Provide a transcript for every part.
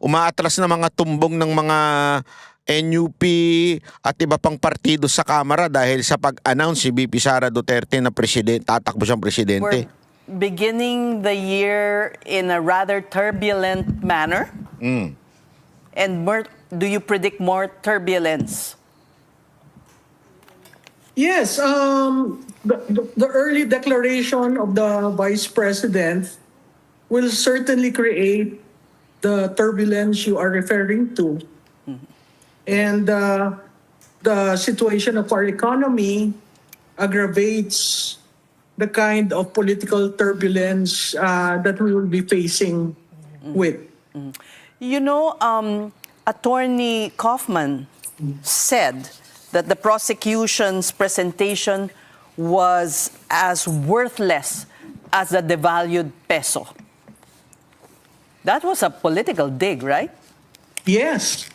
umaatras na mga tumbong ng mga NUP at iba pang partido sa Kamara dahil sa pag-announce si VP Sara Duterte na tatakbo siyang presidente. We're beginning the year in a rather turbulent manner. And do you predict more turbulence? Yes, the early declaration of the Vice President will certainly create the turbulence you are referring to. And the situation of our economy aggravates the kind of political turbulence that we will be facing with. You know, Attorney Kaufman said that the prosecution's presentation was as worthless as the devalued peso. That was a political dig, right? Yes.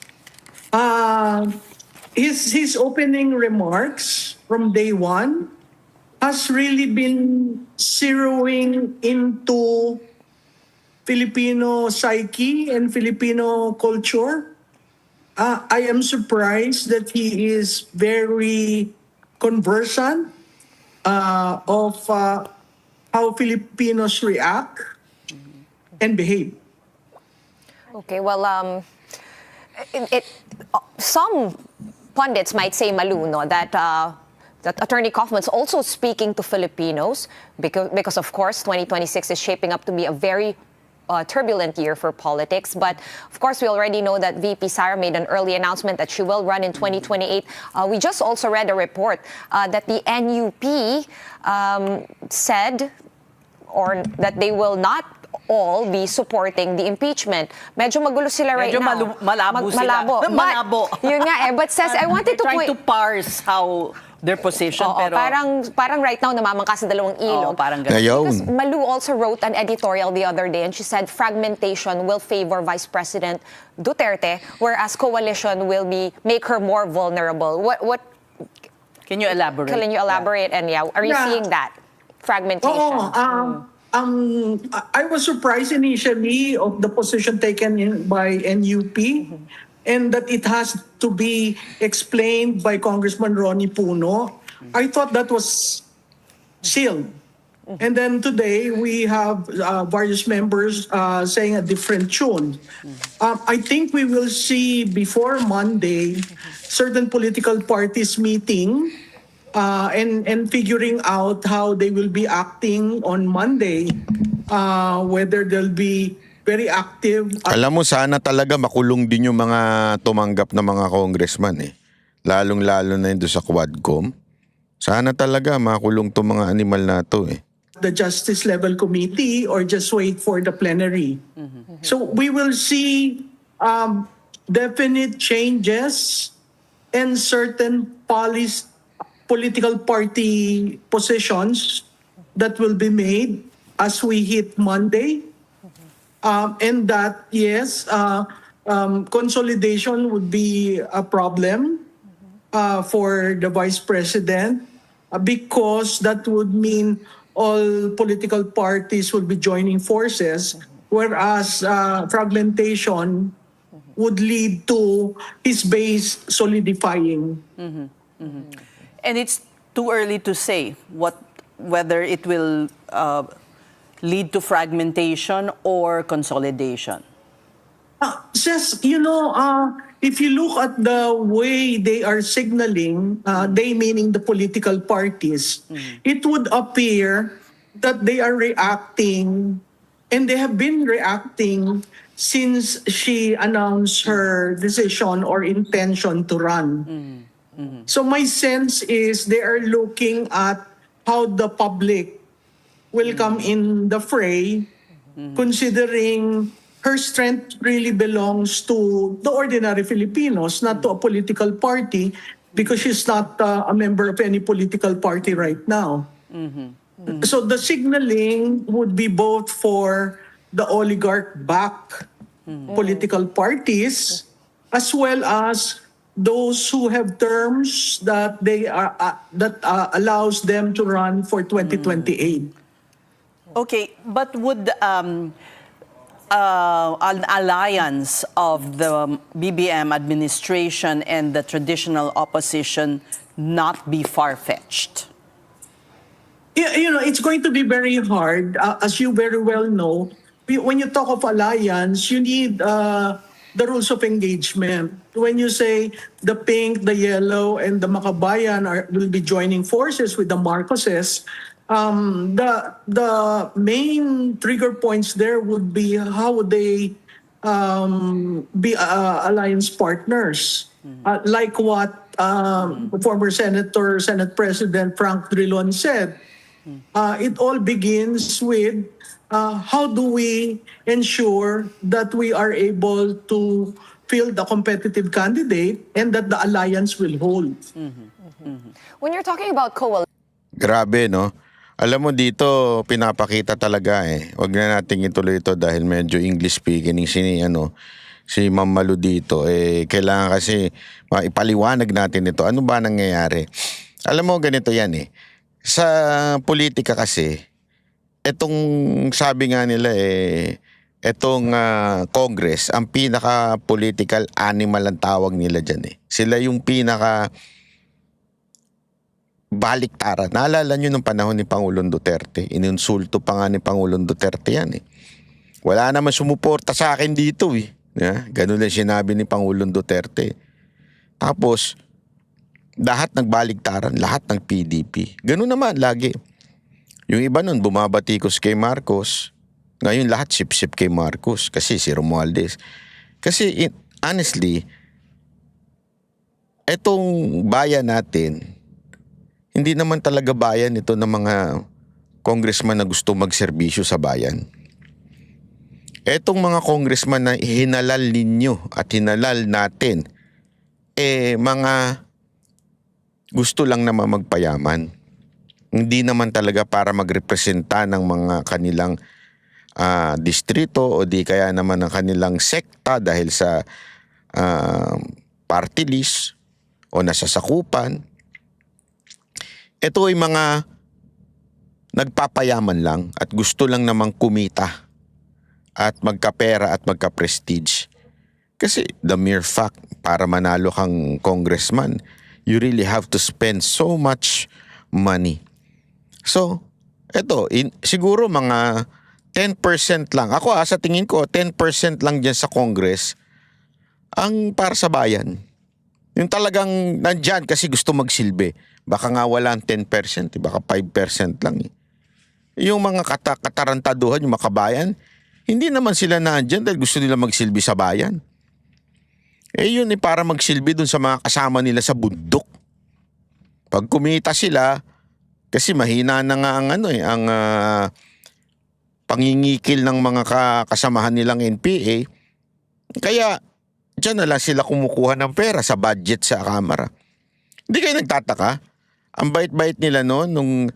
His opening remarks from day one has really been zeroing into Filipino psyche and Filipino culture. I am surprised that he is very conversant of how Filipinos react and behave. Okay, well, some pundits might say, Malu, no, that Attorney Kaufman's also speaking to Filipinos because, of course, 2026 is shaping up to be a very turbulent year for politics. But, of course, we already know that VP Sara made an early announcement that she will run in 2028. We just also read a report that the NUP said or that they will not all be supporting the impeachment. Medyo magulo sila right now. Malabo sila. Malabo. Yun nga eh. But says, I wanted to trying to parse how their position. Pero parang right now namamangka sa dalawang ilog. Parang because Malu also wrote an editorial the other day and she said fragmentation will favor Vice President Duterte, whereas coalition will make her more vulnerable. What can you elaborate? Can you elaborate? And are you seeing that fragmentation? I was surprised initially of the position taken by NUP and that it has to be explained by Congressman Ronnie Puno. I thought that was sealed. And then today we have various members saying a different tune. I think we will see before Monday certain political parties meeting and figuring out how they will be acting on Monday, whether they'll be very active. Alam mo, sana talaga makulong din yung mga tumanggap na mga congressman eh. Lalong-lalo na yun sa Quadcom. Sana talaga makulong to mga animal na to eh. The Justice Level Committee or just wait for the plenary. So we will see definite changes and certain political party positions that will be made as we hit Monday. And that, yes, consolidation would be a problem for the Vice President because that would mean all political parties would be joining forces, whereas fragmentation would lead to his base solidifying. And it's too early to say whether it will lead to fragmentation or consolidation. Just, if you look at the way they are signaling, they meaning the political parties, it would appear that they are reacting, and they have been reacting since she announced her decision or intention to run. So my sense is they are looking at how the public will come in the fray, considering her strength really belongs to the ordinary Filipinos, not to a political party, because she's not a member of any political party right now. So the signaling would be both for the oligarch-backed political parties, as well as those who have terms that allows them to run for 2028. Okay, but would an alliance of the BBM administration and the traditional opposition not be far-fetched? It's going to be very hard. As you very well know, when you talk of alliance, you need the rules of engagement. When you say the pink, the yellow, and the Makabayan will be joining forces with the Marcoses, the main trigger points there would be how would they be alliance partners. Like what former Senate President Frank Drilon said. It all begins with how do we ensure that we are able to field a competitive candidate and that the alliance will hold. When you're talking about coalition, Grabe, no? Alam mo dito, pinapakita talaga eh. Huwag na nating ituloy ito dahil medyo English speaking si Ma'am Malu dito. Kailangan kasi ipaliwanag natin ito. Ano ba nangyayari? Alam mo, ganito yan eh. Sa politika kasi, etong sabi nga nila etong Congress, ang pinaka-political animal ang tawag nila dyan eh. Sila yung pinaka baliktaran. Naalala nyo nung panahon ni Pangulong Duterte, ininsulto pa nga ni Pangulong Duterte yan eh. Wala naman sumuporta sa akin dito eh. Ganun lang sinabi ni Pangulong Duterte. Tapos, lahat nagbaligtaran, lahat ng PDP. Ganun naman lagi. Yung iba nun bumabatikos kay Marcos. Ngayon lahat sip-sip kay Marcos kasi si Romualdez. Kasi honestly, etong bayan natin, hindi naman talaga bayan ito ng mga congressman na gusto magserbisyo sa bayan. Etong mga congressman na hinalal ninyo at hinalal natin, mga gusto lang naman magpayaman. Hindi naman talaga para magrepresenta ng mga kanilang distrito o di kaya naman ng kanilang sekta dahil sa party list o nasasakupan. Ito ay mga nagpapayaman lang at gusto lang namang kumita at magkapera at magka-prestige. Kasi the mere fact, para manalo kang congressman, you really have to spend so much money. So, eto, siguro mga 10% lang. Ako sa tingin ko, 10% lang dyan sa Congress ang para sa bayan. Yung talagang nandyan kasi gusto magsilbi. Baka nga walang 10%, baka 5% lang eh. Yung mga katarantaduhan, yung makabayan, hindi naman sila nandyan dahil gusto nila magsilbi sa bayan. Yun para magsilbi dun sa mga kasama nila sa bundok. Pag kumita sila, kasi mahina na nga ang pangingikil ng mga kasamahan nilang NPA, kaya dyan na lang sila kumukuha ng pera sa budget sa Kamara. Hindi kayo nagtataka? Ang bait-bait nila nung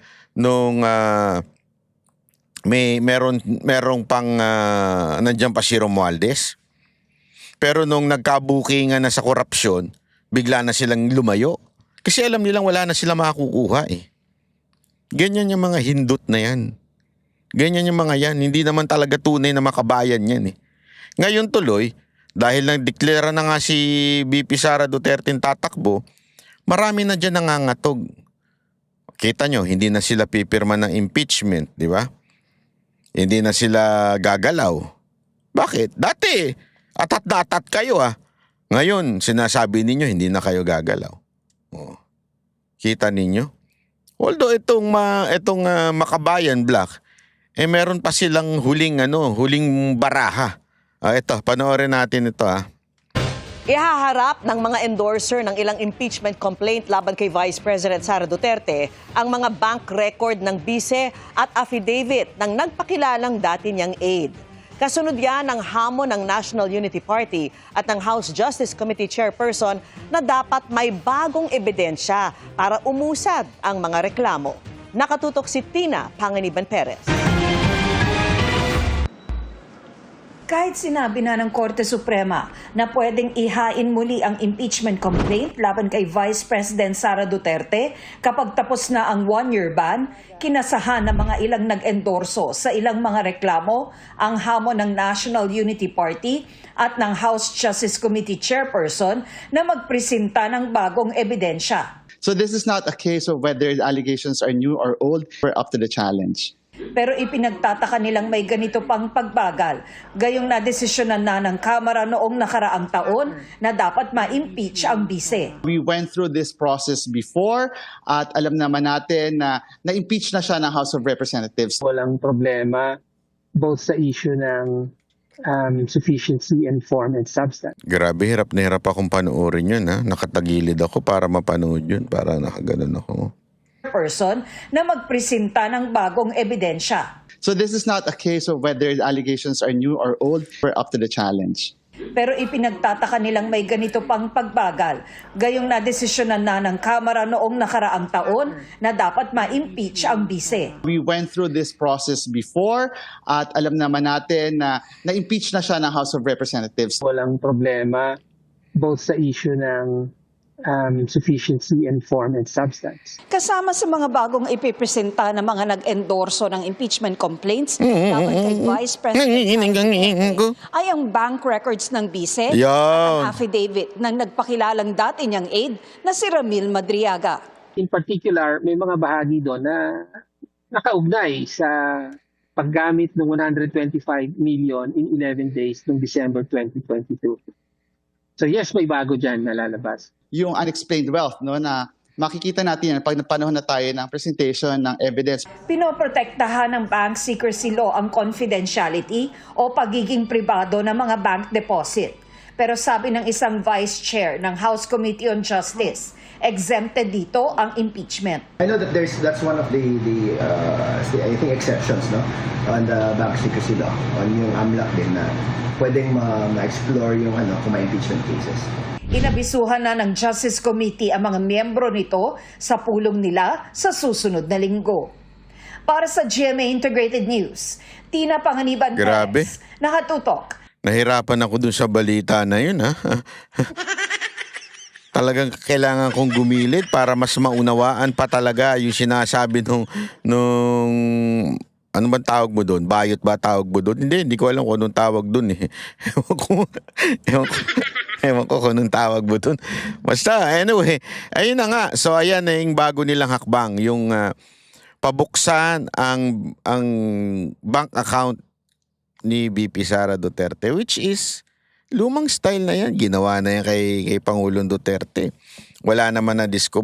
merong pang nandiyan pa si Romualdez. Pero nung nagkabukingan na sa korupsyon, bigla na silang lumayo. Kasi alam nilang wala na sila makakukuha eh. Ganyan yung mga hindot na yan. Ganyan yung mga yan. Hindi naman talaga tunay na makabayan yan eh. Ngayon tuloy, dahil nagdeklara na nga si VP Sara Duterte tatakbo, marami na dyan nangangatog. Kita nyo, hindi na sila pipirma ng impeachment, di ba? Hindi na sila gagalaw. Bakit? Dati, atat na atat kayo ah. Ngayon, sinasabi ninyo, hindi na kayo gagalaw. Oh. Kita ninyo? Although itong Makabayan Black, meron pa silang huling baraha. Ito, panoorin natin ito ah. Ihaharap ng mga endorser ng ilang impeachment complaint laban kay Vice President Sara Duterte ang mga bank record ng bise at affidavit ng nagpakilalang dati niyang aide. Kasunod yan ang hamon ng National Unity Party at ng House Justice Committee Chairperson na dapat may bagong ebidensya para umusad ang mga reklamo. Nakatutok si Tina Panganiban Perez. Kahit sinabi na ng Korte Suprema na pwedeng ihain muli ang impeachment complaint laban kay Vice President Sara Duterte kapag tapos na ang one-year ban, kinasahan ng mga ilang nag-endorso sa ilang mga reklamo ang hamon ng National Unity Party at ng House Justice Committee Chairperson na magpresenta ng bagong ebidensya. So this is not a case of whether the allegations are new or old. We're up to the challenge. Pero ipinagtataka nilang may ganito pang pagbagal. Gayong nadesisyonan na ng Kamara noong nakaraang taon na dapat ma-impeach ang bise. We went through this process before at alam naman natin na na-impeach na siya ng House of Representatives. Walang problema both sa issue ng sufficiency in form and substance. Grabe, hirap na hirap akong panoorin yun, ha? Nakatagilid ako para mapanood yun. Para nakaganon ako. Person na magpresenta ng bagong ebidensya. So this is not a case of whether the allegations are new or old. We're up to the challenge. Pero ipinagtataka nilang may ganito pang pagbagal. Gayong nadesisyonan na ng Kamara noong nakaraang taon na dapat ma-impeach ang bise. We went through this process before at alam naman natin na na-impeach na siya ng House of Representatives. Walang problema both sa issue ng sufficiency in form and substance. Kasama sa mga bagong ipipresenta ng mga nag-endorso ng impeachment complaints laban kay Vice President ay ang bank records ng bise at ang affidavit ng nagpakilalang dati niyang aide na si Ramil Madriaga. In particular, may mga bahagi doon na nakaugnay sa paggamit ng 125 million in 11 days noong December 2022. So yes, may bago dyan na lalabas. Yung unexplained wealth, no, na makikita natin yan pag panahon na tayo ng presentation ng evidence. Pinoprotektahan ng bank secrecy law ang confidentiality o pagiging pribado ng mga bank deposit. Pero sabi ng isang vice chair ng House Committee on Justice, exempted dito ang impeachment. I know that that's one of the I think exceptions, no, on the bank secrecy law, on yung AMLAC din na pwedeng ma-explore yung kung may impeachment cases. Inabisuhan na ng Justice Committee ang mga miyembro nito sa pulong nila sa susunod na linggo. Para sa GMA Integrated News, Tina Panganiban Grabe. Perez, nakatutok. Nahirapan ako dun sa balita na yun, ha? Talagang kailangan kong gumilid para mas maunawaan pa talaga yung sinasabi nung ano bang tawag mo doon? Bayot ba tawag mo doon? Hindi ko alam kung anong tawag doon eh. Ewan ko kung anong tawag mo doon. Basta, anyway, ayun na nga. So, ayan na yung bago nilang hakbang. Yung pabuksan ang bank account ni VP Sara Duterte, which is lumang style na yan. Ginawa na yan kay Pangulong Duterte. Wala naman na discover.